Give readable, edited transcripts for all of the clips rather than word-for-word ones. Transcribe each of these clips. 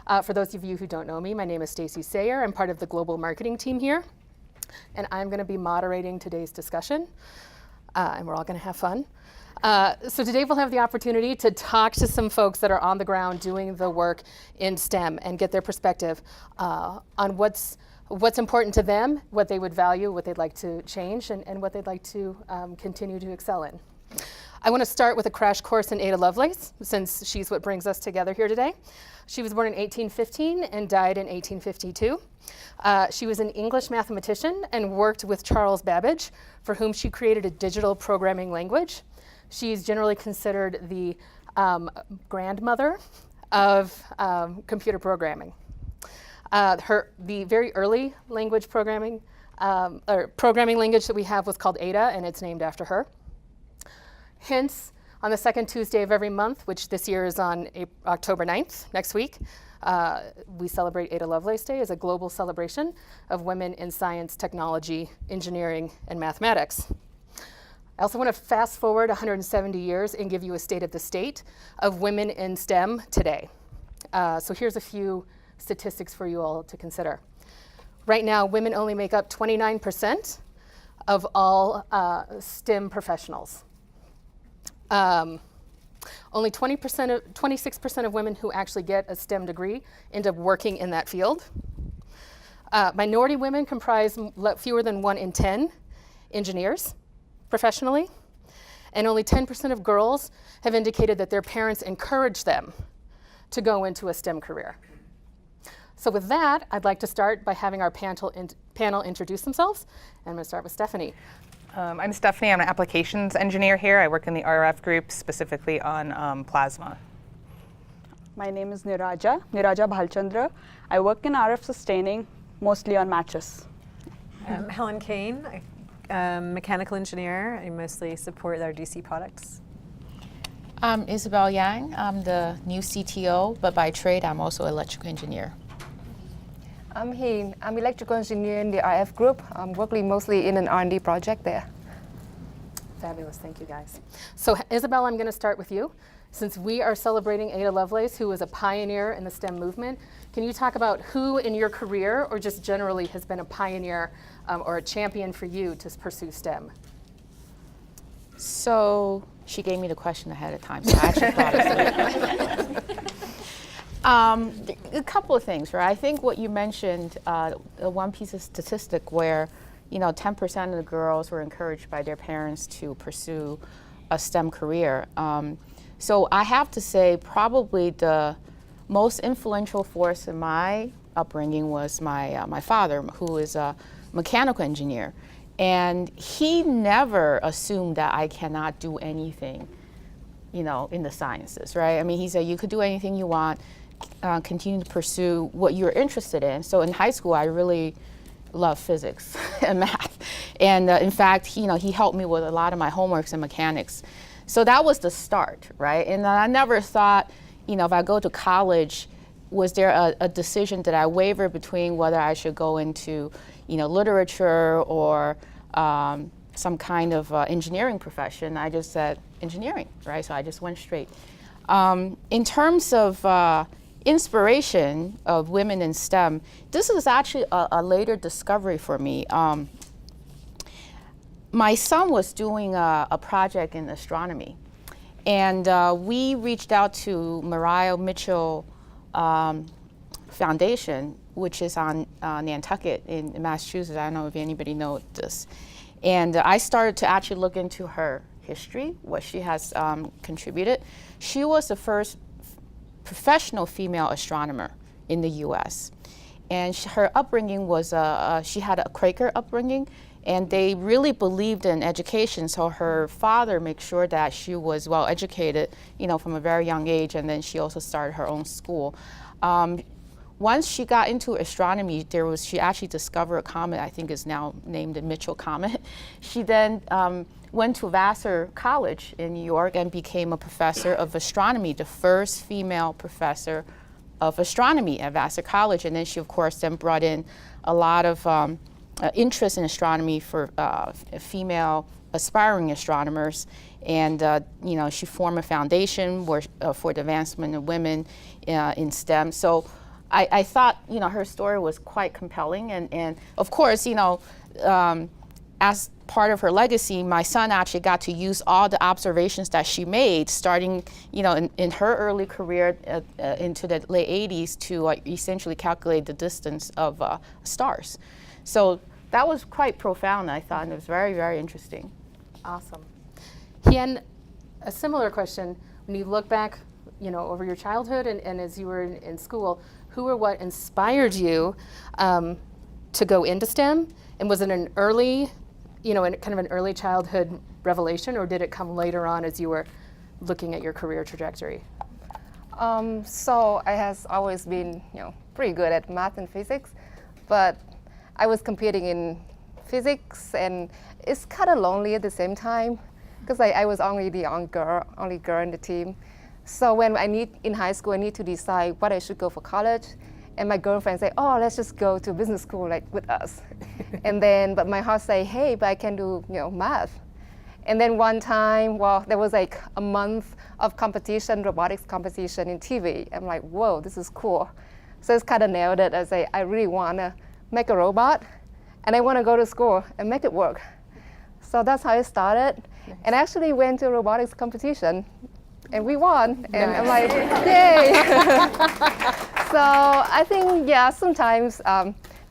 For those of you who don't know me, my name is Stacey Sayer. I'm part of the global marketing team here, and I'm going to be moderating today's discussion, and we're all going to have fun. So today we'll have the opportunity to talk to some folks that are on the ground doing the work in STEM and get their perspective on what's important to them, what they would value, what they'd like to change, and what they'd like to continue to excel in. I want to start with a crash course in Ada Lovelace, since she's what brings us together here today. She was born in 1815 and died in 1852. She was an English mathematician and worked with Charles Babbage, for whom she created a digital programming language. She's generally considered the grandmother of computer programming. The very early language programming, or programming language that we have was called Ada, and it's named after her. Hence, on the second Tuesday of every month, which this year is on October 9th, next week, we celebrate Ada Lovelace Day as a global celebration of women in science, technology, engineering, and mathematics. I also want to fast forward 170 years and give you a state of the state of women in STEM today. So here's a few statistics for you all to consider. Right now, women only make up 29% of all STEM professionals. Only 26% of women who actually get a STEM degree end up working in that field. Minority women comprise fewer than 1 in 10 engineers professionally, and only 10% of girls have indicated that their parents encourage them to go into a STEM career. So with that, I'd like to start by having our panel introduce themselves, and I'm going to start with Stephanie. I'm Stephanie. I'm an applications engineer here. I work in the RF group, specifically on plasma. My name is Niraja Bhalchandra. I work in RF sustaining, mostly on matches. Helen Kane, mechanical engineer. I mostly support our DC products. I'm Isabel Yang. I'm the new CTO, but by trade, I'm also an electrical engineer. I'm Heen. I'm electrical engineer in the RF group. I'm working mostly in an R&D project there. Fabulous, thank you guys. So Isabel, I'm going to start with you. Since we are celebrating Ada Lovelace, who was a pioneer in the STEM movement, can you talk about who in your career, or just generally, has been a pioneer or a champion for you to pursue STEM? So she gave me the question ahead of time, so I actually thought of it. A couple of things, right? I think what you mentioned, one piece of statistic where, 10% of the girls were encouraged by their parents to pursue a STEM career. So I have to say probably the most influential force in my upbringing was my father, who is a mechanical engineer. And he never assumed that I cannot do anything, in the sciences, right? I mean, he said, you could do anything you want, continue to pursue what you're interested in. So in high school, I really loved physics and math. And in fact, he helped me with a lot of my homeworks and mechanics. So that was the start, right? And I never thought, if I go to college, was there a decision that I wavered between whether I should go into, literature or some kind of engineering profession. I just said engineering, right? So I just went straight. In terms of inspiration of women in STEM, this is actually a later discovery for me. My son was doing a project in astronomy, and we reached out to Mariah Mitchell Foundation, which is on Nantucket in Massachusetts. I don't know if anybody knows this. And I started to actually look into her history, what she has contributed. She was the first professional female astronomer in the US. And her upbringing was, she had a Quaker upbringing, and they really believed in education. So her father made sure that she was well educated, from a very young age, and then she also started her own school. Once she got into astronomy, she actually discovered a comet, I think is now named the Mitchell Comet. She then went to Vassar College in New York and became a professor of astronomy, the first female professor of astronomy at Vassar College. And then she, of course, then brought in a lot of interest in astronomy for female aspiring astronomers. And she formed a foundation for the advancement of women in STEM. So I thought, her story was quite compelling. And of course, as part of her legacy, my son actually got to use all the observations that she made starting, in her early career into the late 80s to essentially calculate the distance of stars. So that was quite profound, I thought, and it was very, very interesting. Awesome. Hien, a similar question. When you look back, over your childhood and as you were in school, who or what inspired you to go into STEM? And was it an early, kind of an early childhood revelation, or did it come later on as you were looking at your career trajectory? So I has always been, pretty good at math and physics, but I was competing in physics, and it's kind of lonely at the same time because I was only the only girl in the team. So when in high school, I need to decide what I should go for college. And my girlfriend say, oh, let's just go to business school with us. But my heart say, hey, but I can do, math. And then one time, there was like a month of competition, robotics competition in TV. I'm like, whoa, this is cool. So it's kind of nailed it. I say, I really want to make a robot, and I want to go to school and make it work. So that's how it started. Nice. And I actually went to a robotics competition. And we won, and I'm like, yay! So I think, sometimes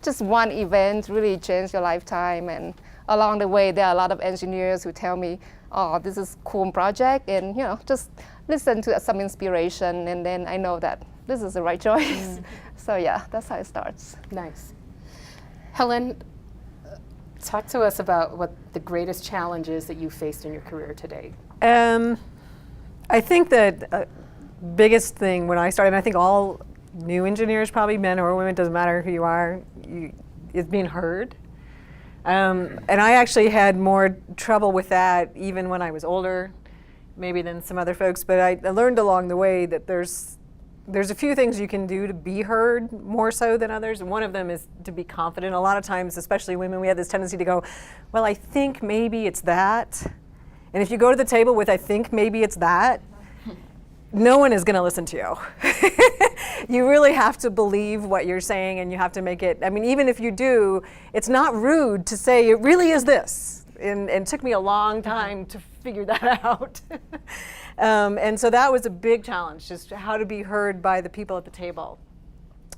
just one event really changed your lifetime, and along the way, there are a lot of engineers who tell me, oh, this is a cool project, and just listen to some inspiration, and then I know that this is the right choice. So that's how it starts. Nice. Helen, talk to us about what the greatest challenges that you faced in your career today. I think that biggest thing when I started, and I think all new engineers, probably men or women, doesn't matter who you are, is being heard. And I actually had more trouble with that even when I was older, maybe than some other folks. But I learned along the way that there's a few things you can do to be heard more so than others. And one of them is to be confident. A lot of times, especially women, we have this tendency to go, well, I think maybe it's that. And if you go to the table with, I think maybe it's that, no one is going to listen to you. You really have to believe what you're saying, and you have to make it, even if you do, it's not rude to say it really is this. And it took me a long time to figure that out. And so that was a big challenge, just how to be heard by the people at the table.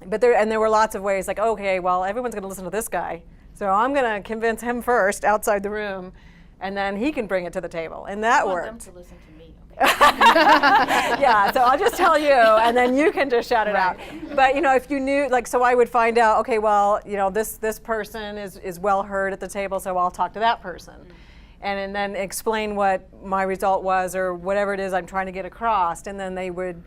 But there were lots of ways, like, okay, well, everyone's going to listen to this guy, so I'm going to convince him first outside the room, and then he can bring it to the table, and that worked. I want them to listen to me. Yeah, so I'll just tell you, and then you can just shout it out. But if you knew, so I would find out, okay, well, this person is well heard at the table, so I'll talk to that person, and then explain what my result was or whatever it is I'm trying to get across, and then they would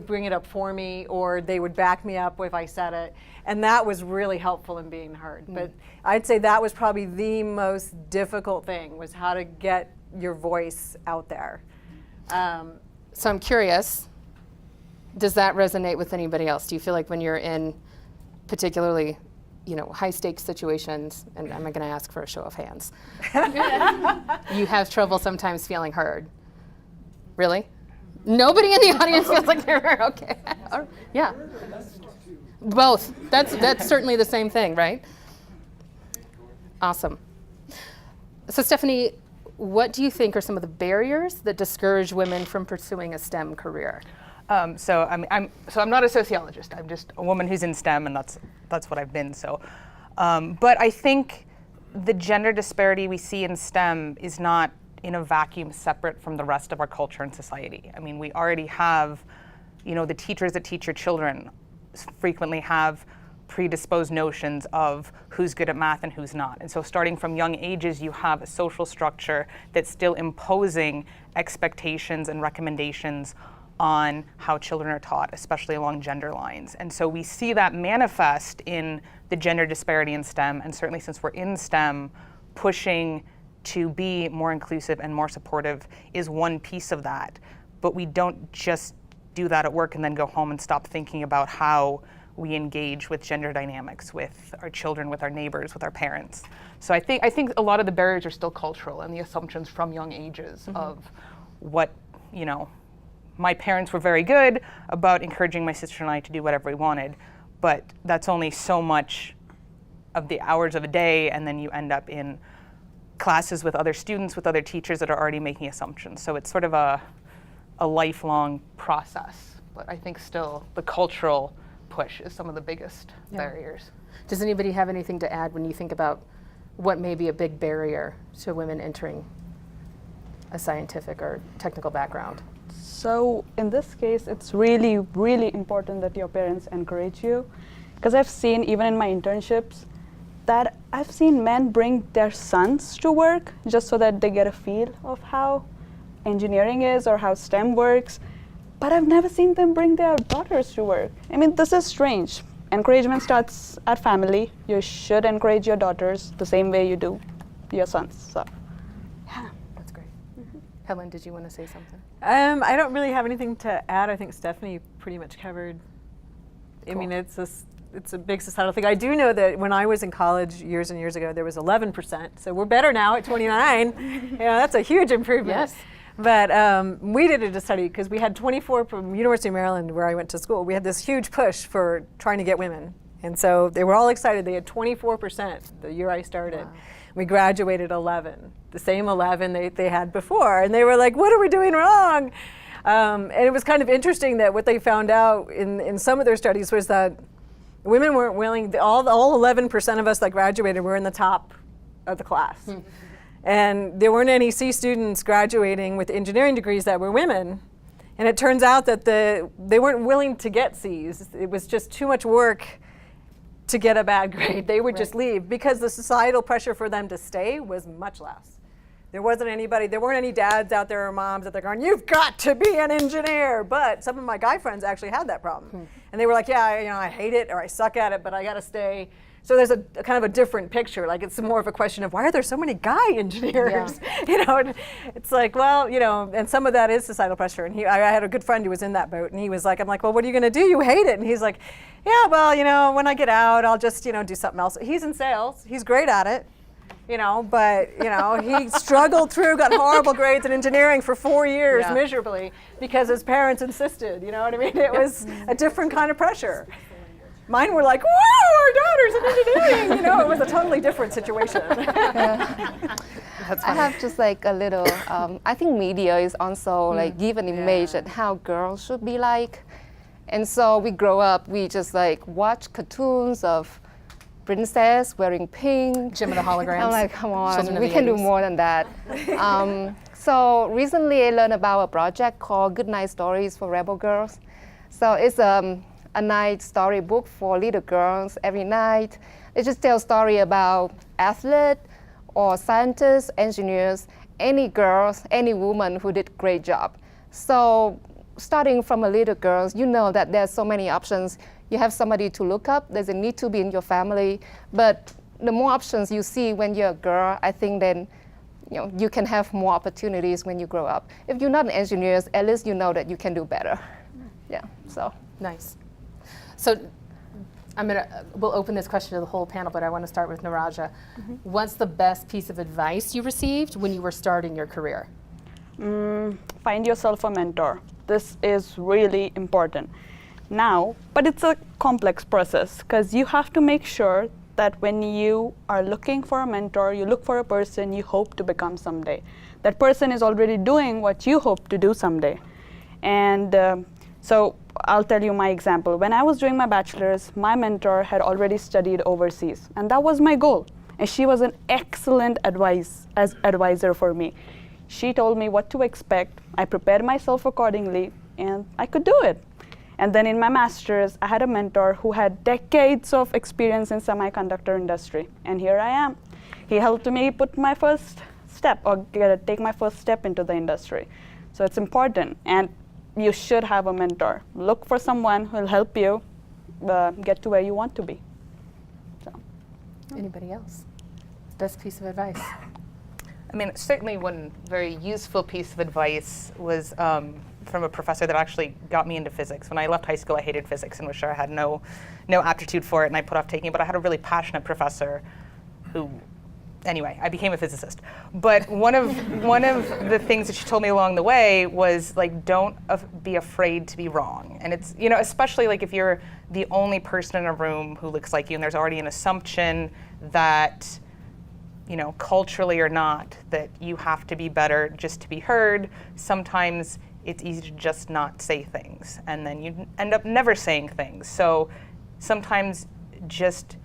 bring it up for me, or they would back me up if I said it. And that was really helpful in being heard. But I'd say that was probably the most difficult thing, was how to get your voice out there. So I'm curious, does that resonate with anybody else? Do you feel like when you're in particularly, high stakes situations, and I'm going to ask for a show of hands, you have trouble sometimes feeling heard? Really? Nobody in the audience feels like they're heard. Okay. Yeah. Both. That's certainly the same thing, right? Awesome. So Stephanie, what do you think are some of the barriers that discourage women from pursuing a STEM career? So I'm not a sociologist. I'm just a woman who's in STEM, and that's what I've been. So, but I think the gender disparity we see in STEM is not in a vacuum separate from the rest of our culture and society. We already have, the teachers that teach your children frequently have predisposed notions of who's good at math and who's not. And so starting from young ages, you have a social structure that's still imposing expectations and recommendations on how children are taught, especially along gender lines. And so we see that manifest in the gender disparity in STEM, and certainly since we're in STEM, pushing to be more inclusive and more supportive is one piece of that. But we don't just do that at work and then go home and stop thinking about how we engage with gender dynamics with our children, with our neighbors, with our parents. So I think a lot of the barriers are still cultural and the assumptions from young ages of what, my parents were very good about encouraging my sister and I to do whatever we wanted, but that's only so much of the hours of a day, and then you end up in classes with other students, with other teachers that are already making assumptions. So it's sort of a lifelong process, but I think still the cultural push is some of the biggest barriers. Does anybody have anything to add when you think about what may be a big barrier to women entering a scientific or technical background? So in this case, it's really, really important that your parents encourage you. Because I've seen, even in my internships, that I've seen men bring their sons to work just so that they get a feel of how engineering is or how STEM works. But I've never seen them bring their daughters to work. I mean, this is strange. Encouragement starts at family. You should encourage your daughters the same way you do your sons. So, yeah. That's great. Helen, did you want to say something? I don't really have anything to add. I think Stephanie pretty much covered. I mean, it's a big societal thing. I do know that when I was in college years and years ago, there was 11%. So we're better now at 29. That's a huge improvement. Yes. But we did a study because we had 24 from University of Maryland, where I went to school. We had this huge push for trying to get women. And so they were all excited. They had 24% the year I started. Wow. We graduated 11, the same 11 they had before. And they were like, what are we doing wrong? And it was kind of interesting that what they found out in some of their studies was that women weren't willing, all 11% of us that graduated were in the top of the class. And there weren't any C students graduating with engineering degrees that were women. And it turns out that they weren't willing to get C's. It was just too much work to get a bad grade. They would just leave because the societal pressure for them to stay was much less. There weren't any dads out there or moms out there going, you've got to be an engineer. But some of my guy friends actually had that problem. And they were like, yeah, I hate it or I suck at it, but I got to stay. So there's a kind of a different picture. Like it's more of a question of why are there so many guy engineers? Yeah. It's like, well, and some of that is societal pressure. And I had a good friend who was in that boat, and he was like, I'm like, well, what are you going to do? You hate it. And he's like, yeah, well, when I get out, I'll just, do something else. He's in sales. He's great at it. But he struggled through, got horrible grades in engineering for 4 years miserably because his parents insisted. You know what I mean? It was a different kind of pressure. Mine were like, whoa, our daughter's in engineering. It was a totally different situation. I have just like a little, I think media is also like give an image at how girls should be like. And so we grow up, we just like watch cartoons of princess wearing pink. Jim and the Holograms. I'm like, come on, Children of we the can do 80s. more than that. So recently I learned about a project called Good Night Stories for Rebel Girls. So it's a night storybook for little girls every night. It just tells story about athletes or scientists, engineers, any girls, any woman who did great job. So starting from a little girls, you know that there's so many options. You have somebody to look up. There's a need to be in your family. But the more options you see when you're a girl, I think then you can have more opportunities when you grow up. If you're not an engineer, at least you know that you can do better. Yeah, so. Nice. So we'll open this question to the whole panel, but I want to start with Niraja. What's the best piece of advice you received when you were starting your career? Find yourself a mentor. This is really important. Now, but it's a complex process because you have to make sure that when you are looking for a mentor, you look for a person you hope to become someday. That person is already doing what you hope to do someday. And so I'll tell you my example. When I was doing my bachelor's, my mentor had already studied overseas, and that was my goal. And she was an excellent advisor for me. She told me what to expect. I prepared myself accordingly, and I could do it. And then in my master's, I had a mentor who had decades of experience in semiconductor industry, and here I am. He helped me put my first step, or take my first step into the industry. So it's important, and you should have a mentor. Look for someone who will help you get to where you want to be. So. Anybody else? Best piece of advice? I mean, certainly one very useful piece of advice was from a professor that actually got me into physics. When I left high school, I hated physics and was sure I had no aptitude for it, and I put off taking it. But I had a really passionate professor who anyway, I became a physicist. But one of the things that she told me along the way was like, don't be afraid to be wrong. And it's, you know, especially like if you're the only person in a room who looks like you, and there's already an assumption that, you know, culturally or not, that you have to be better just to be heard. Sometimes it's easy to just not say things, and then you end up never saying things. So sometimes just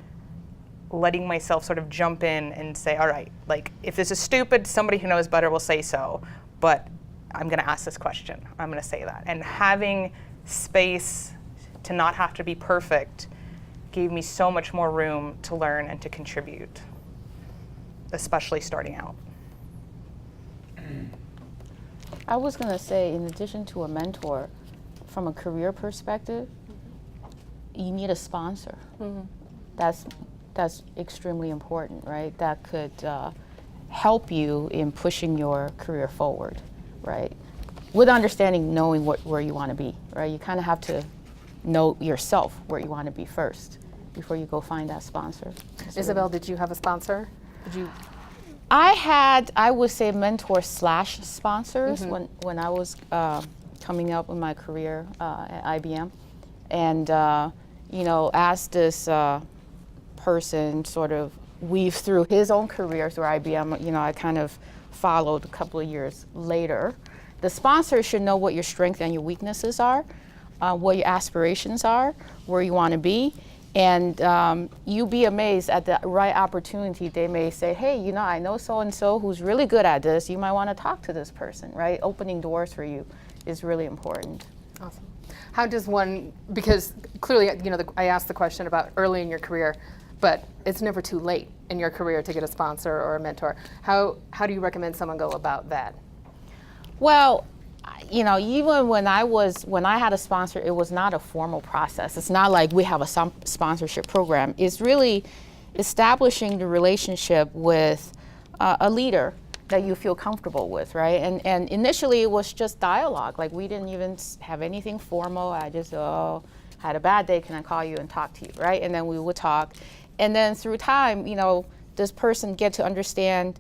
letting myself sort of jump in and say, all right, like if this is stupid, somebody who knows better will say so, but I'm gonna ask this question, I'm gonna say that. And having space to not have to be perfect gave me so much more room to learn and to contribute, especially starting out. I was going to say, in addition to a mentor, from a career perspective, you need a sponsor. That's extremely important, right? That could help you in pushing your career forward, right? With understanding, knowing where you want to be, right? You kind of have to know yourself where you want to be first before you go find that sponsor. Isabel, did you have a sponsor? Did you? I would say mentor / sponsors when I was coming up in my career at IBM. And, you know, as this person sort of weaves through his own career through IBM, you know, I kind of followed a couple of years later. The sponsor should know what your strengths and your weaknesses are, what your aspirations are, where you want to be. And you'd be amazed at the right opportunity. They may say, hey, you know, I know so-and-so who's really good at this. You might want to talk to this person, right? Opening doors for you is really important. Awesome. How does one, because clearly, you know, I asked the question about early in your career, but it's never too late in your career to get a sponsor or a mentor. How do you recommend someone go about that? Well, you know, even when I had a sponsor, it was not a formal process. It's not like we have a sponsorship program. It's really establishing the relationship with a leader that you feel comfortable with, right? And initially it was just dialogue. Like we didn't even have anything formal. I just, had a bad day, can I call you and talk to you, right? And then we would talk. And then through time, you know, this person get to understand,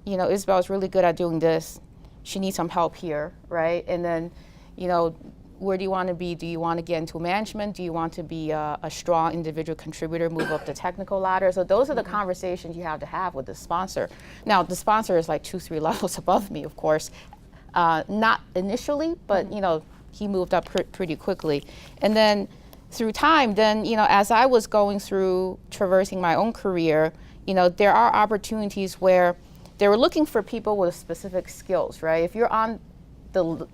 you know, Isabel's really good at doing this. She needs some help here, right? And then, you know, where do you want to be? Do you want to get into management? Do you want to be a strong individual contributor, move up the technical ladder? So those are the conversations you have to have with the sponsor. Now, the sponsor is like 2-3 levels above me, of course. Not initially, but, you know, he moved up pretty quickly. And then through time, then, you know, as I was going through traversing my own career, you know, there are opportunities where they were looking for people with specific skills, right? If you're on the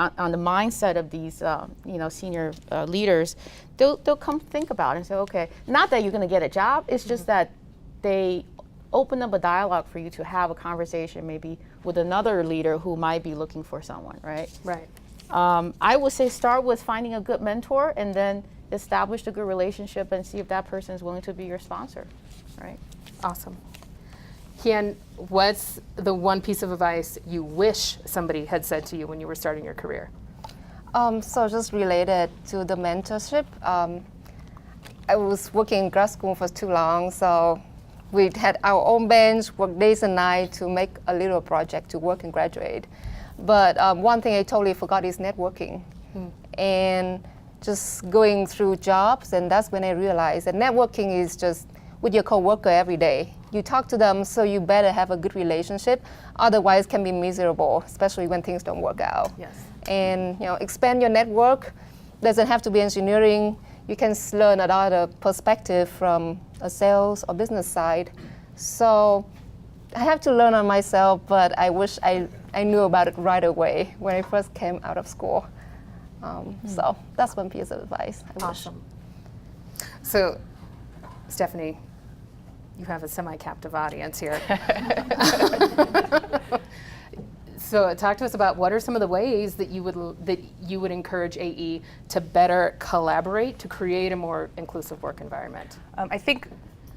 mindset of these, you know, senior leaders, they'll come think about it and say, okay, not that you're going to get a job. It's just that they open up a dialogue for you to have a conversation, maybe with another leader who might be looking for someone, right? Right. I would say start with finding a good mentor, and then establish a good relationship and see if that person is willing to be your sponsor, right? Awesome. Hien, what's the one piece of advice you wish somebody had said to you when you were starting your career? So just related to the mentorship, I was working in grad school for too long, so we had our own bench, work days and nights to make a little project to work and graduate. But one thing I totally forgot is networking. And just going through jobs, and that's when I realized that networking is just with your coworker every day. You talk to them, so you better have a good relationship, otherwise can be miserable, especially when things don't work out. Yes. And you know, expand your network. Doesn't have to be engineering. You can learn another perspective from a sales or business side. So I have to learn on myself, but I wish I knew about it right away when I first came out of school. So that's one piece of advice I wish. Awesome. So, Stephanie, you have a semi-captive audience here. So talk to us about what are some of the ways that you would encourage AE to better collaborate to create a more inclusive work environment? I think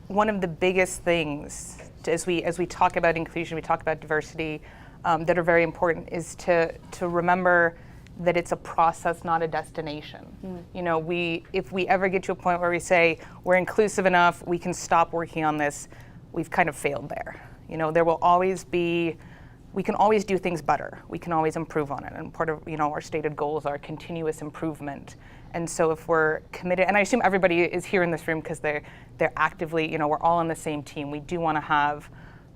one of the biggest things as we talk about inclusion, we talk about diversity, that are very important is to remember that it's a process, not a destination. You know, if we ever get to a point where we say we're inclusive enough, we can stop working on this, we've kind of failed there. You know, there will always be, we can always do things better. We can always improve on it. And part of, you know, our stated goals are continuous improvement. And so if we're committed, and I assume everybody is here in this room because they're actively, you know, we're all on the same team. We do want to have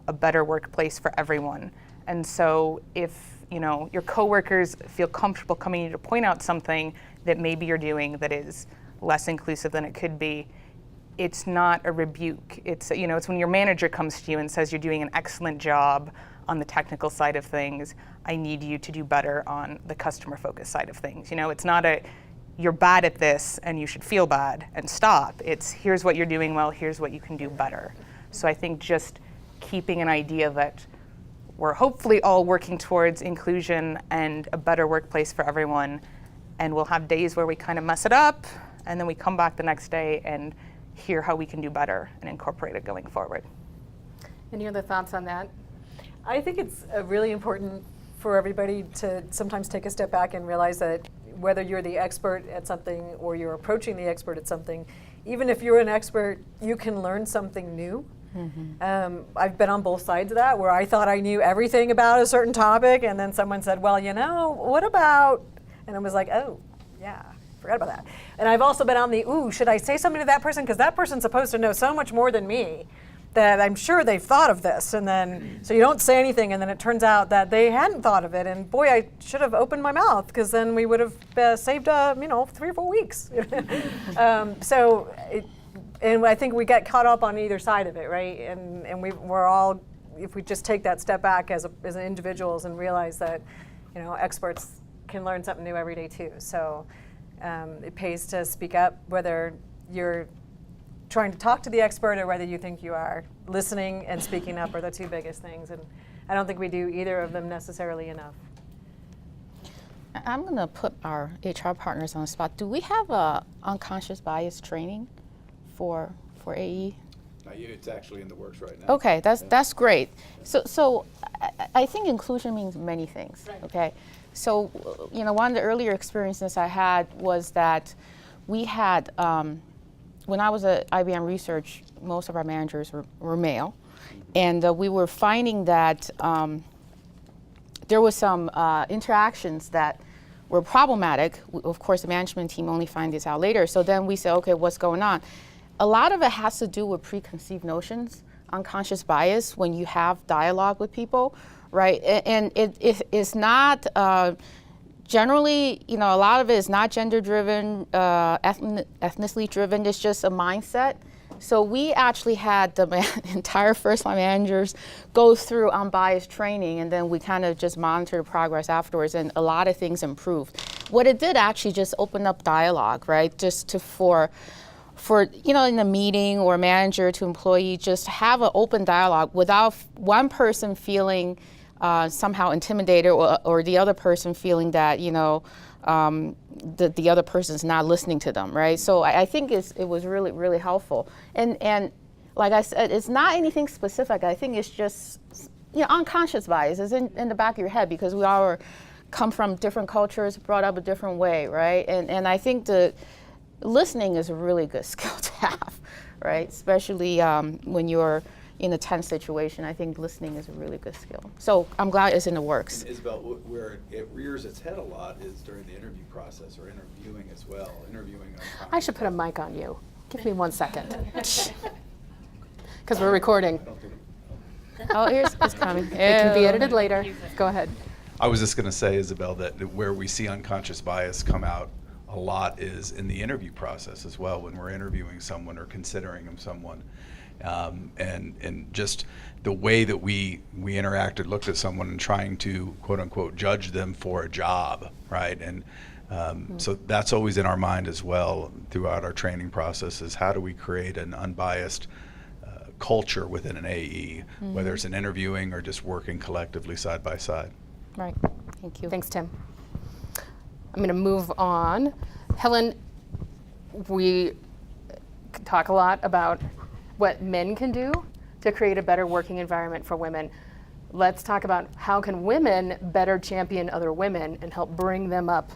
a better workplace for everyone. And so if, you know, your coworkers feel comfortable coming to you to point out something that maybe you're doing that is less inclusive than it could be, it's not a rebuke. It's, you know, it's when your manager comes to you and says you're doing an excellent job on the technical side of things, I need you to do better on the customer focused side of things. You know, it's not a, you're bad at this and you should feel bad and stop. It's, here's what you're doing well, here's what you can do better. So I think just keeping an idea that we're hopefully all working towards inclusion and a better workplace for everyone, and we'll have days where we kind of mess it up, and then we come back the next day and hear how we can do better and incorporate it going forward. Any other thoughts on that? I think it's really important for everybody to sometimes take a step back and realize that whether you're the expert at something or you're approaching the expert at something, even if you're an expert, you can learn something new. I've been on both sides of that, where I thought I knew everything about a certain topic, and then someone said, well, you know, what about, and I was like, oh, yeah, forgot about that. And I've also been on the, ooh, should I say something to that person? Because that person's supposed to know so much more than me that I'm sure they've thought of this. And then, so you don't say anything, and then it turns out that they hadn't thought of it. And boy, I should have opened my mouth, because then we would have saved, you know, 3 or 4 weeks. And I think we get caught up on either side of it, right? And we're all, if we just take that step back as individuals and realize that, you know, experts can learn something new every day too. So it pays to speak up, whether you're trying to talk to the expert or whether you think you are. Listening and speaking up are the 2 biggest things, and I don't think we do either of them necessarily enough. I'm going to put our HR partners on the spot. Do we have a unconscious bias training for AE? It's actually in the works right now. Okay, that's great. So I think inclusion means many things. Right. Okay, so you know, one of the earlier experiences I had was that we had when I was at IBM Research, most of our managers were male, and we were finding that there was some interactions that were problematic. Of course, the management team only find this out later. So then we said, okay, what's going on? A lot of it has to do with preconceived notions, unconscious bias when you have dialogue with people, right? And it's not, generally, you know, a lot of it is not gender-driven, ethnically driven, it's just a mindset. So we actually had the entire first-line managers go through unbiased training, and then we kind of just monitor progress afterwards, and a lot of things improved. What it did actually just open up dialogue, right? Just to, for you know, in a meeting or manager to employee, just have an open dialogue without one person feeling somehow intimidated or the other person feeling that, you know, the other person's not listening to them, right? So I think it was really, really helpful. And like I said, it's not anything specific. I think it's just, you know, unconscious bias is in the back of your head, because we all come from different cultures, brought up a different way, right? And I think the listening is a really good skill to have, right? Especially when you're in a tense situation. I think listening is a really good skill. So I'm glad it's in the works. And Isabel, where it rears its head a lot is during the interview process, or interviewing as well. I should put a mic on you. Give me 1 second. Because we're recording. Oh, it's coming. It can be edited later. Go ahead. I was just going to say, Isabel, that where we see unconscious bias come out a lot is in the interview process as well, when we're interviewing someone or considering someone. And just the way that we interacted, looked at someone and trying to, quote unquote, judge them for a job, right? And so that's always in our mind as well throughout our training process, is how do we create an unbiased culture within an AE, whether it's in interviewing or just working collectively side by side. Right, thank you. Thanks, Tim. I'm going to move on. Helen, we talk a lot about what men can do to create a better working environment for women. Let's talk about how can women better champion other women and help bring them up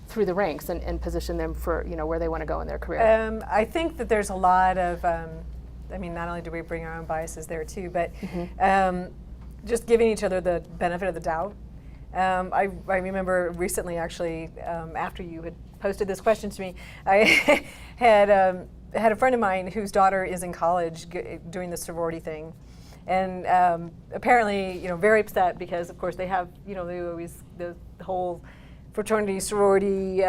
through the ranks and position them for, you know, where they want to go in their career. I think that there's a lot of I mean, not only do we bring our own biases there too, but just giving each other the benefit of the doubt. I remember recently, actually, after you had posted this question to me, I had a friend of mine whose daughter is in college doing the sorority thing, and apparently, very upset because, of course, they have, they always the whole fraternity sorority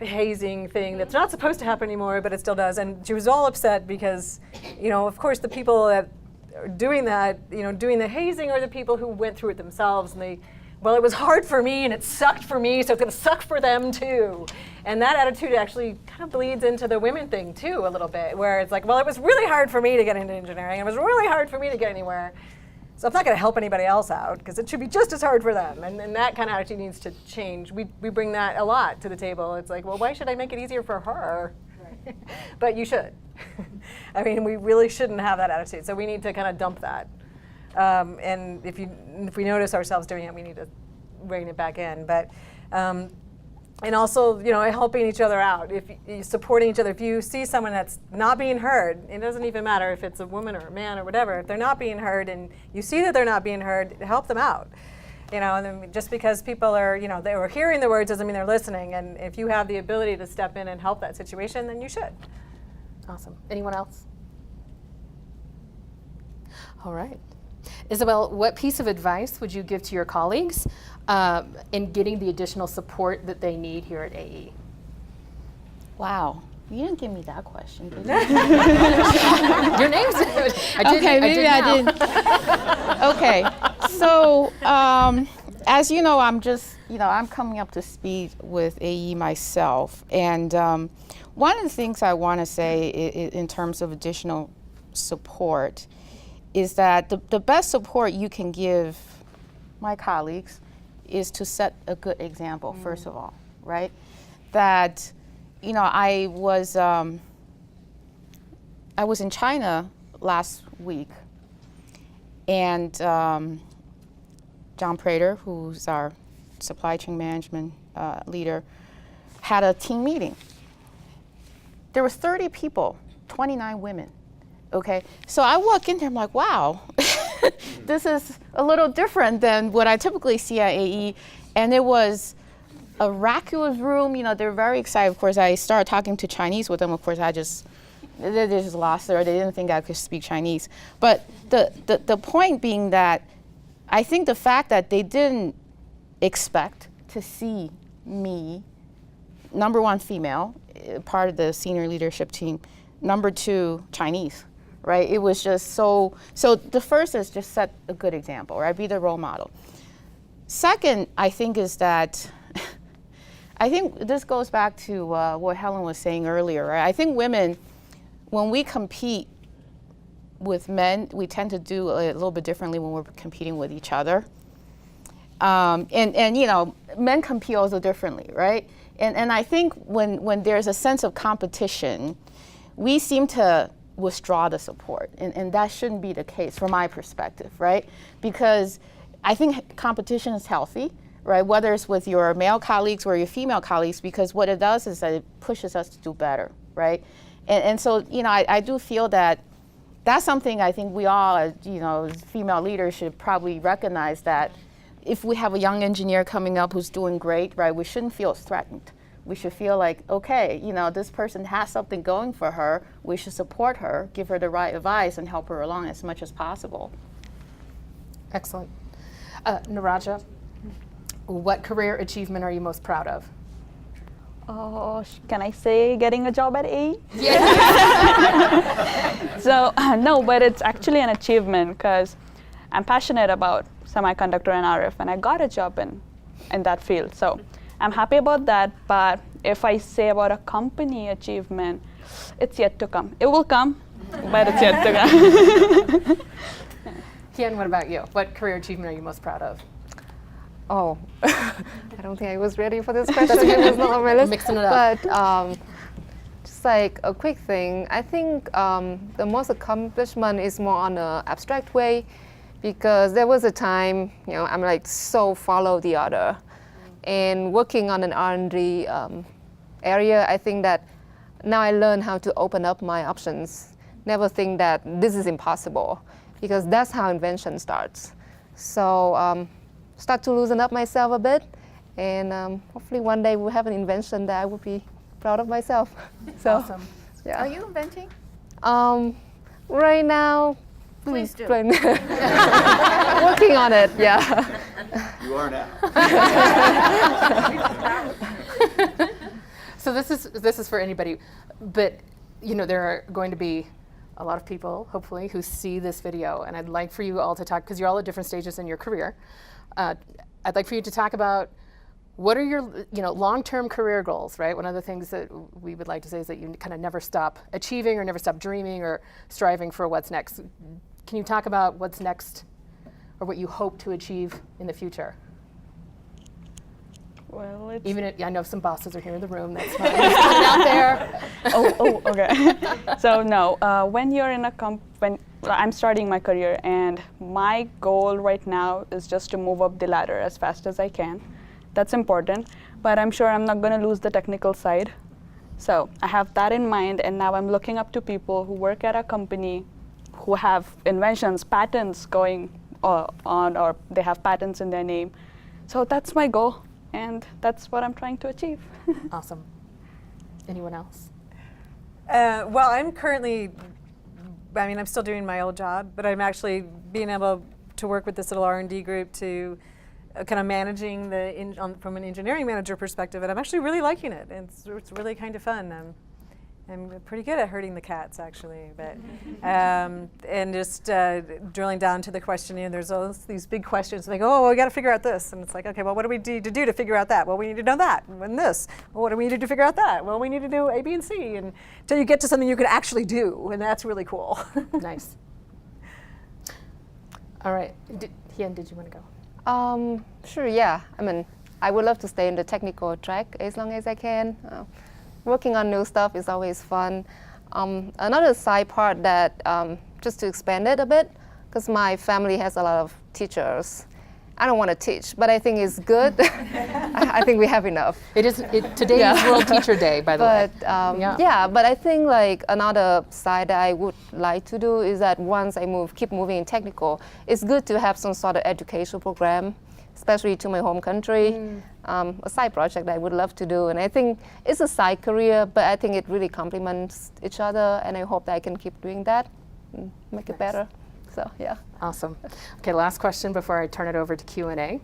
hazing thing that's not supposed to happen anymore, but it still does. And she was all upset because, of course, the people that are doing that, doing the hazing are the people who went through it themselves, and it was hard for me and it sucked for me, so it's going to suck for them too. And that attitude actually kind of bleeds into the women thing too a little bit, where it's like, well, it was really hard for me to get into engineering. It was really hard for me to get anywhere. So I'm not going to help anybody else out because it should be just as hard for them. And that kind of attitude needs to change. We bring that a lot to the table. It's like, well, why should I make it easier for her? Right. But you should. I mean, we really shouldn't have that attitude. So we need to kind of dump that. And if we notice ourselves doing it, we need to rein it back in. But and also, helping each other out. If you're supporting each other, if you see someone that's not being heard, it doesn't even matter if it's a woman or a man or whatever. If they're not being heard, and you see that they're not being heard, help them out. And then just because people are, they were hearing the words doesn't mean they're listening. And if you have the ability to step in and help that situation, then you should. Awesome. Anyone else? All right. Isabel, what piece of advice would you give to your colleagues in getting the additional support that they need here at AE? Wow. You didn't give me that question, did you? Your name's Okay, maybe I didn't. Okay, so as you know, I'm coming up to speed with AE myself, and one of the things I want to say in terms of additional support is that the best support you can give my colleagues is to set a good example, first of all, right? That, I was in China last week, and John Prater, who's our supply chain management leader, had a team meeting. There was 30 people, 29 women. Okay, so I walk in there, I'm like, wow, this is a little different than what I typically see at AE. And it was a vacuous room, they're very excited. Of course, I started talking to Chinese with them. Of course, they just lost there. They didn't think I could speak Chinese. But the point being that I think the fact that they didn't expect to see me, number one, female, part of the senior leadership team, number two, Chinese. Right, it was just so the first is just set a good example, right? Be the role model. Second, I think is that, I think this goes back to what Helen was saying earlier, right? I think women, when we compete with men, we tend to do a little bit differently when we're competing with each other. And men compete also differently, right? And I think when there's a sense of competition, we seem to withdraw the support, and that shouldn't be the case from my perspective, right? Because I think competition is healthy, right? Whether it's with your male colleagues or your female colleagues, because what it does is that it pushes us to do better, right? And so, I do feel that that's something I think we all, as female leaders, should probably recognize, that if we have a young engineer coming up who's doing great, right, we shouldn't feel threatened. We should feel like, okay, this person has something going for her. We should support her, give her the right advice, and help her along as much as possible. Excellent. Naraja, what career achievement are you most proud of? Oh, can I say getting a job at AE? Yeah. So, no, but it's actually an achievement because I'm passionate about semiconductor and RF, and I got a job in that field. So I'm happy about that, but if I say about a company achievement, it's yet to come. It will come, but it's yet to come. Kian, what about you? What career achievement are you most proud of? Oh, I don't think I was ready for this question. It was not on my list. Mixing it up. But just like a quick thing, I think the most accomplishment is more on an abstract way, because there was a time, I'm like so follow the order. And working on an R&D area, I think that now I learn how to open up my options. Never think that this is impossible, because that's how invention starts. So start to loosen up myself a bit, and hopefully one day we'll have an invention that I will be proud of myself. So, Awesome. yeah. Are you inventing? Right now, Please do. working on it. Yeah. You are now. So this is for anybody, but you know there are going to be a lot of people, hopefully, who see this video, and I'd like for you all to talk, because you're all at different stages in your career. I'd like for you to talk about what are your long-term career goals, right? One of the things that we would like to say is that you kind of never stop achieving or never stop dreaming or striving for what's next. Can you talk about what's next or what you hope to achieve in the future? Well, it's Even if, I know some bosses are here in the room, that's fine. Just put it out there. okay. So no, when you're in when I'm starting my career, and my goal right now is just to move up the ladder as fast as I can. That's important, but I'm sure I'm not going to lose the technical side. So I have that in mind, and now I'm looking up to people who work at a company who have inventions, patents going on, or they have patents in their name. So that's my goal, and that's what I'm trying to achieve. Awesome. Anyone else? Well, I'm currently, I'm still doing my old job, but I'm actually being able to work with this little R&D group to kind of managing from an engineering manager perspective, and I'm actually really liking it. It's really kind of fun. I'm pretty good at herding the cats, actually, but and just drilling down to the question. There's all these big questions like, oh, we got to figure out this, and it's like, okay, well, what do we need to do to figure out that? Well, we need to know that, and this. Well, what do we need to do to figure out that? Well, we need to do A, B, and C, and until you get to something you can actually do, and that's really cool. Nice. All right. Hien, did you want to go? Sure, yeah. I would love to stay in the technical track as long as I can. Working on new stuff is always fun. Another side part that, just to expand it a bit, because my family has a lot of teachers. I don't want to teach, but I think it's good. I think we have enough. Today is World Teacher Day, by the way. Yeah, but I think like another side that I would like to do is that once I keep moving in technical, it's good to have some sort of educational program, especially to my home country, a side project that I would love to do. And I think it's a side career, but I think it really complements each other, and I hope that I can keep doing that and make it better. So, yeah. Awesome. Okay, last question before I turn it over to Q&A.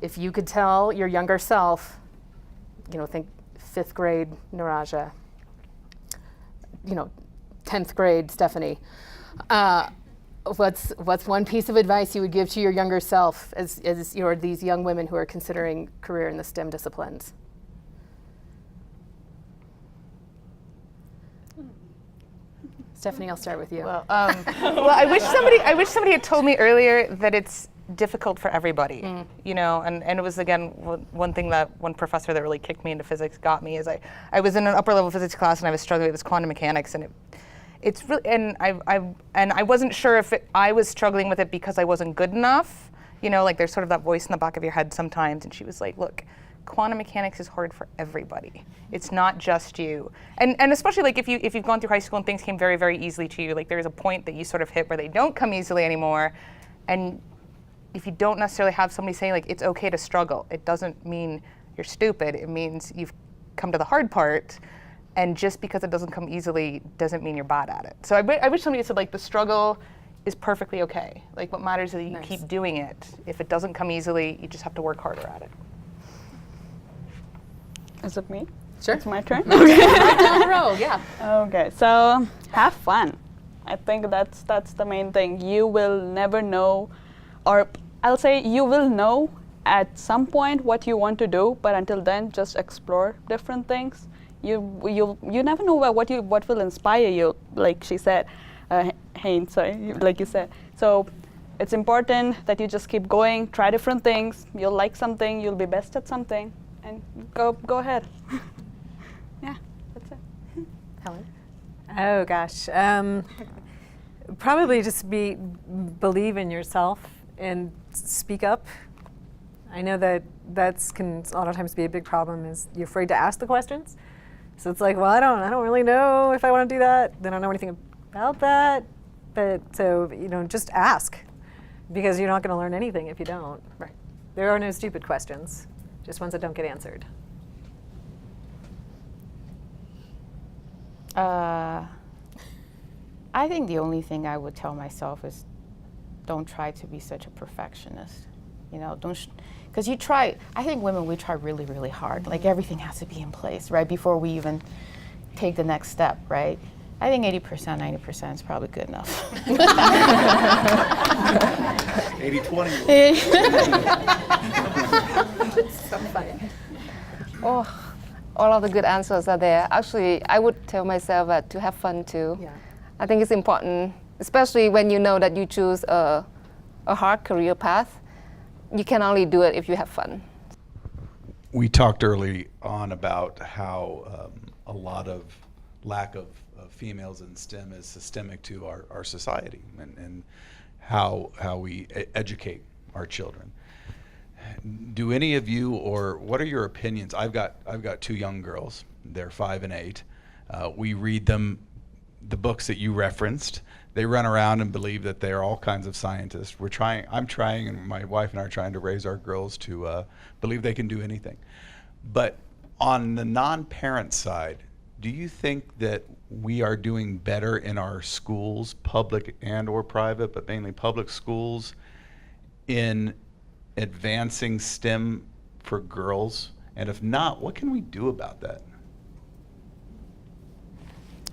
If you could tell your younger self, think 5th grade Naraja, 10th grade Stephanie, what's one piece of advice you would give to your younger self as these young women who are considering career in the STEM disciplines? Stephanie, I'll start with you. Well, I wish somebody had told me earlier that it's difficult for everybody, and it was, again, one thing that one professor that really kicked me into physics got me is I was in an upper level physics class and I was struggling with this quantum mechanics, and it's really, and I wasn't sure if I was struggling with it because I wasn't good enough, like there's sort of that voice in the back of your head sometimes, and she was like, look, quantum mechanics is hard for everybody. It's not just you. And especially like if you've gone through high school and things came very, very easily to you, like there's a point that you sort of hit where they don't come easily anymore. And if you don't necessarily have somebody saying like, it's okay to struggle, it doesn't mean you're stupid. It means you've come to the hard part. And just because it doesn't come easily doesn't mean you're bad at it. So I wish somebody said like, the struggle is perfectly okay. Like what matters is that you keep doing it. If it doesn't come easily, you just have to work harder at it. Is it me? Sure. It's my turn? Okay. Right down the road, yeah. Okay, so have fun. I think that's the main thing. You will never know, or I'll say you will know at some point what you want to do, but until then, just explore different things. You never know what will inspire you, like she said, like you said. So it's important that you just keep going, try different things. You'll like something, you'll be best at something, and go ahead. Yeah, that's it. Helen? Oh gosh, probably just believe in yourself and speak up. I know that can a lot of times be a big problem, is you're afraid to ask the questions. So it's like, well, I don't really know if I want to do that. Then I don't know anything about that. But so, just ask, because you're not going to learn anything if you don't. Right. There are no stupid questions, just ones that don't get answered. I think the only thing I would tell myself is don't try to be such a perfectionist. Because I think women, we try really, really hard. Like everything has to be in place, right, before we even take the next step, right? I think 80%, 90% is probably good enough. 80-20. So funny. Oh, all of the good answers are there. Actually, I would tell myself to have fun too. Yeah. I think it's important, especially when you know that you choose a hard career path. You can only do it if you have fun. We talked early on about how a lot of lack of females in STEM is systemic to our society and how we educate our children. Do any of you, or what are your opinions? I've got 2 young girls. They're 5 and 8. We read them the books that you referenced. They run around and believe that they're all kinds of scientists. I'm trying, and my wife and I are trying to raise our girls to believe they can do anything. But on the non-parent side, do you think that we are doing better in our schools, public and or private, but mainly public schools, in advancing STEM for girls? And if not, what can we do about that?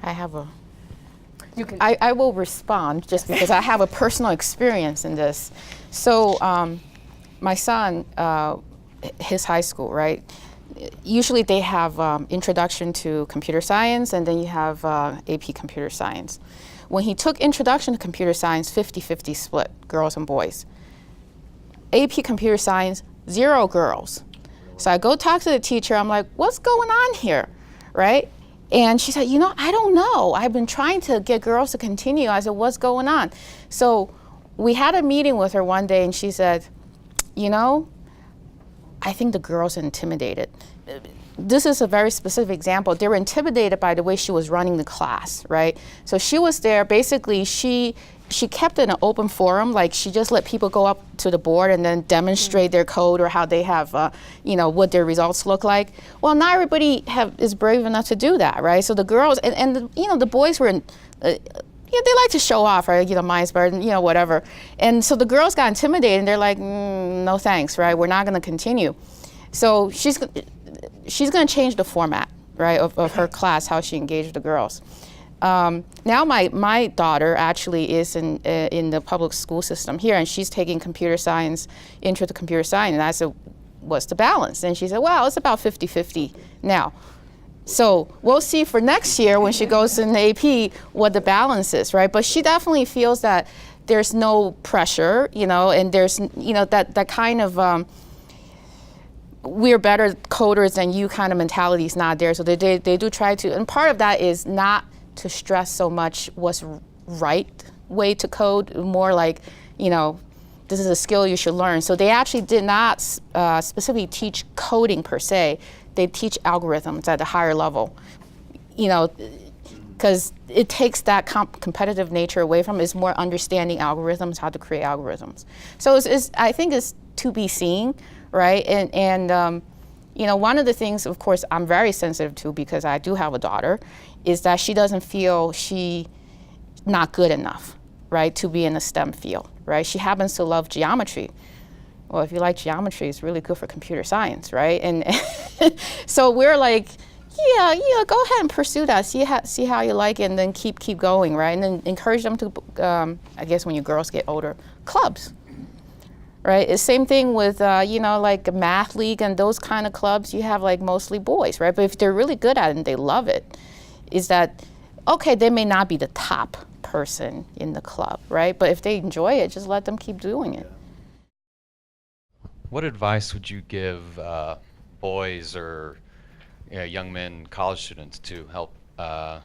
I will respond just because I have a personal experience in this. So my son, his high school, right? Usually they have introduction to computer science, and then you have AP computer science. When he took introduction to computer science, 50-50 split, girls and boys. AP computer science, 0 girls. So I go talk to the teacher, I'm like, what's going on here, right? And she said, I don't know. I've been trying to get girls to continue. I said, what's going on? So we had a meeting with her one day, and she said, I think the girls are intimidated. This is a very specific example. They were intimidated by the way she was running the class, right? So she was there, basically she kept it an open forum, like she just let people go up to the board and then demonstrate their code or how they have, what their results look like. Well, not everybody is brave enough to do that, right? So the girls, and the boys were, they like to show off, right? Myers Burden, whatever. And so the girls got intimidated, and they're like, no thanks, right? We're not gonna continue. So she's gonna change the format, right, of her class, how she engaged with the girls. Now my daughter actually is in the public school system here, and she's taking computer science, intro to computer science, and I said, what's the balance? And she said, well, it's about 50-50 now. So we'll see for next year when she goes in the AP what the balance is, right? But she definitely feels that there's no pressure, and there's, that kind of, we're better coders than you kind of mentality is not there. So they do try to, and part of that is not to stress so much what's right way to code, more like, this is a skill you should learn. So they actually did not specifically teach coding per se. They teach algorithms at a higher level, because it takes that competitive nature away from it. It's more understanding algorithms, how to create algorithms. So I think it's to be seen, right? And one of the things, of course, I'm very sensitive to, because I do have a daughter, is that she doesn't feel she not good enough, right, to be in the STEM field, right? She happens to love geometry. Well, if you like geometry, it's really good for computer science, right? And so we're like, yeah, go ahead and pursue that. See how you like it, and then keep going, right? And then encourage them to, I guess when your girls get older, clubs, right? It's same thing with, like a math league and those kind of clubs. You have like mostly boys, right? But if they're really good at it and they love it, is that, okay, they may not be the top person in the club, right? But if they enjoy it, just let them keep doing it. What advice would you give boys or young men, college students, to help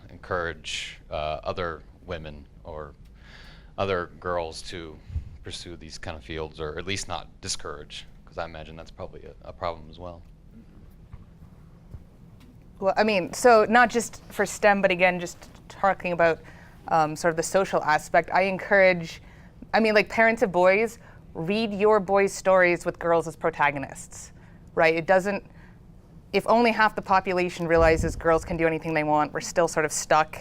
encourage other women or other girls to pursue these kind of fields, or at least not discourage? Because I imagine that's probably a problem as well. Well, I mean, so not just for STEM, but again, just talking about sort of the social aspect, I encourage, I mean, like parents of boys, read your boys' stories with girls as protagonists, right? It doesn't, if only half the population realizes girls can do anything they want, we're still sort of stuck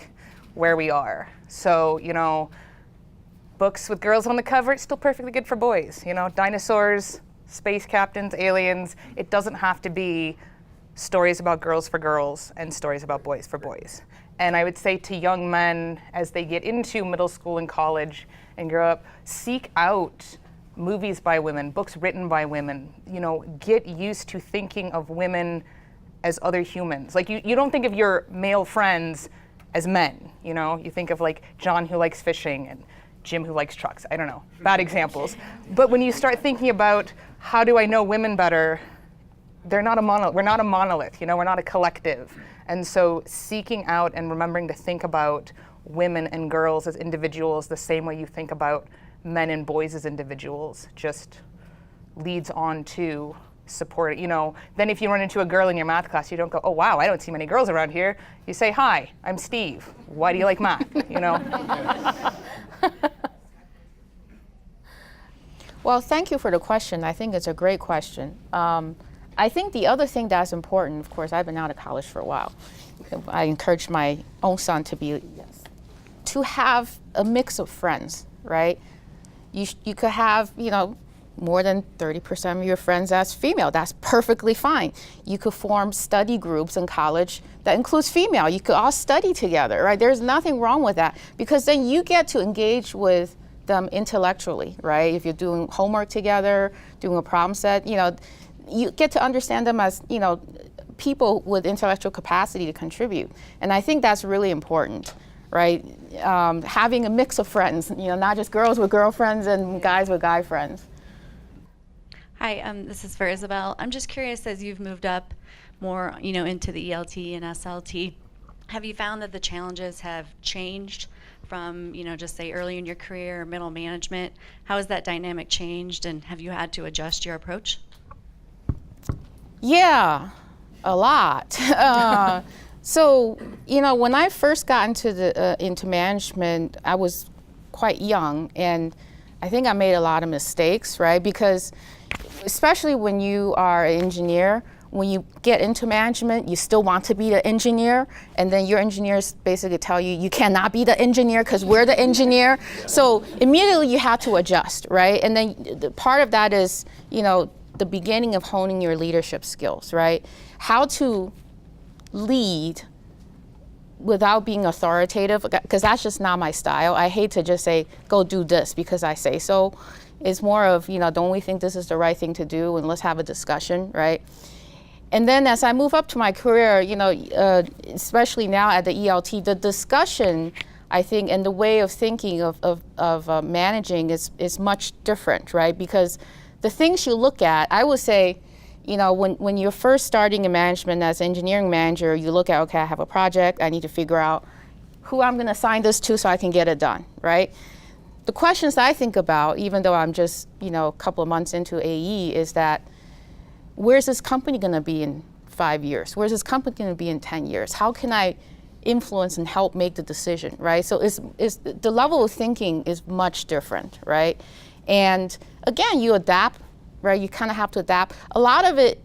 where we are. So, you know, books with girls on the cover, it's still perfectly good for boys. You know, dinosaurs, space captains, aliens, it doesn't have to be stories about girls for girls and stories about boys for boys. And I would say to young men, as they get into middle school and college and grow up, seek out movies by women, books written by women. You know, get used to thinking of women as other humans. Like you don't think of your male friends as men, you know? You think of like John who likes fishing and Jim who likes trucks. I don't know, bad examples. But when you start thinking about how do I know women better, they're not a monolith. We're not a monolith, you know, we're not a collective. And so seeking out and remembering to think about women and girls as individuals the same way you think about men and boys as individuals just leads on to support, you know. Then if you run into a girl in your math class, you don't go, oh wow, I don't see many girls around here. You say, hi, I'm Steve. Why do you like math, you know? Well, thank you for the question. I think it's a great question. I think the other thing that's important, of course, I've been out of college for a while. I encourage my own son to have a mix of friends, right? You could have, you know, more than 30% of your friends as female. That's perfectly fine. You could form study groups in college that includes female. You could all study together, right? There's nothing wrong with that because then you get to engage with them intellectually, right? If you're doing homework together, doing a problem set, you know, you get to understand them as, you know, people with intellectual capacity to contribute. And I think that's really important, right? Having a mix of friends, you know, not just girls with girlfriends and guys with guy friends. Hi, this is for Isabel. I'm just curious, as you've moved up more, you know, into the ELT and SLT, have you found that the challenges have changed from, you know, just say early in your career or middle management? How has that dynamic changed, and have you had to adjust your approach? Yeah, a lot. So, you know, when I first got into management, I was quite young, and I think I made a lot of mistakes, right? Because especially when you are an engineer, when you get into management, you still want to be the engineer, and then your engineers basically tell you, you cannot be the engineer because we're the engineer. So immediately you have to adjust, right? And then part of that is, you know, the beginning of honing your leadership skills, right? How to lead without being authoritative, because that's just not my style. I hate to just say, go do this because I say so. It's more of, you know, don't we think this is the right thing to do, and let's have a discussion, right? And then as I move up to my career, you know, especially now at the ELT, the discussion, I think, and the way of thinking of managing is much different, right? Because the things you look at, I would say, you know, when you're first starting in management as engineering manager, you look at, okay, I have a project, I need to figure out who I'm gonna assign this to so I can get it done, right? The questions I think about, even though I'm just, you know, a couple of months into AE, is that where's this company gonna be in 5 years? Where's this company gonna be in 10 years? How can I influence and help make the decision, right? So it's the level of thinking is much different, right? And again, you adapt, right? You kind of have to adapt. A lot of it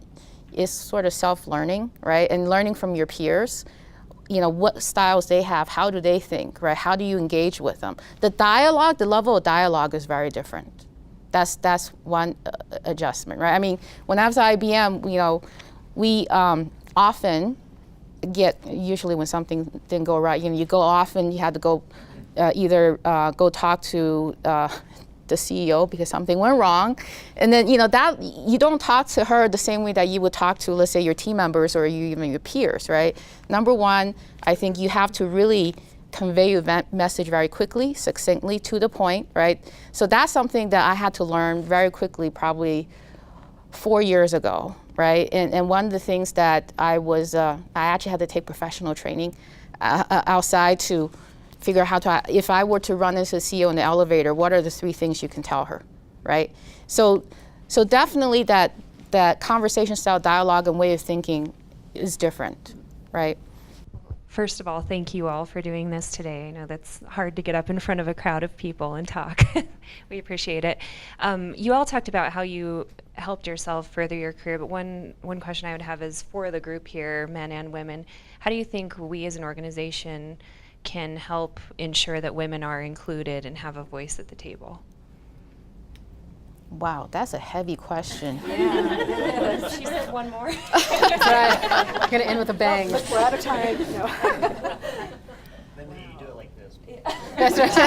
is sort of self-learning, right? And learning from your peers, you know, what styles they have, how do they think, right? How do you engage with them? The dialogue, the level of dialogue is very different. That's one adjustment, right? I mean, when I was at IBM, you know, we often usually when something didn't go right, you know, you go off and you had to go either go talk to the CEO because something went wrong, and then, you know, that you don't talk to her the same way that you would talk to, let's say, your team members or even your peers, right? Number one, I think you have to really convey your message very quickly, succinctly, to the point, right? So that's something that I had to learn very quickly, probably 4 years ago, right? And one of the things that I actually had to take professional training outside to figure out how to, if I were to run into the CEO in the elevator, what are the 3 things you can tell her, right? So definitely that conversation style, dialogue, and way of thinking is different. right? First of all, thank you all for doing this today. I know that's hard to get up in front of a crowd of people and talk. We appreciate it. You all talked about how you helped yourself further your career, but one question I would have is for the group here, men and women, how do you think we as an organization can help ensure that women are included and have a voice at the table? Wow, that's a heavy question. She said one more. That's right. We're going to end with a bang. We're out of time. No. Then you do it like this. That's right.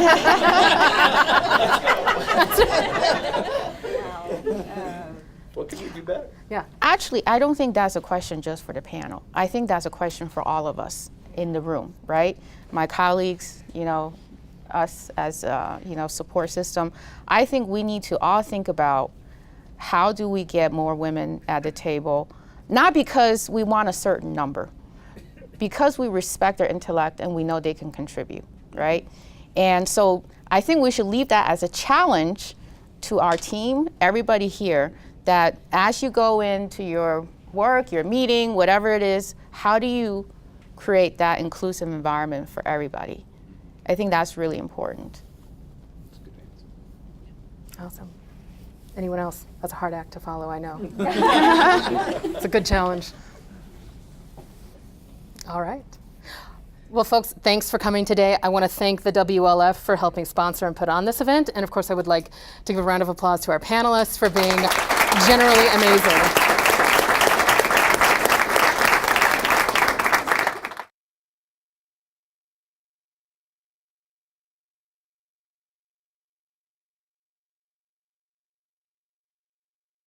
What could you do better? Yeah. Actually, I don't think that's a question just for the panel. I think that's a question for all of us in the room, right? My colleagues, you know, us as a, you know, support system. I think we need to all think about how do we get more women at the table, not because we want a certain number, because we respect their intellect and we know they can contribute, right? And so I think we should leave that as a challenge to our team, everybody here, that as you go into your work, your meeting, whatever it is, how do you create that inclusive environment for everybody? I think that's really important. Awesome. Anyone else? That's a hard act to follow, I know. It's a good challenge. All right. Well, folks, thanks for coming today. I want to thank the WLF for helping sponsor and put on this event. And of course, I would like to give a round of applause to our panelists for being generally amazing.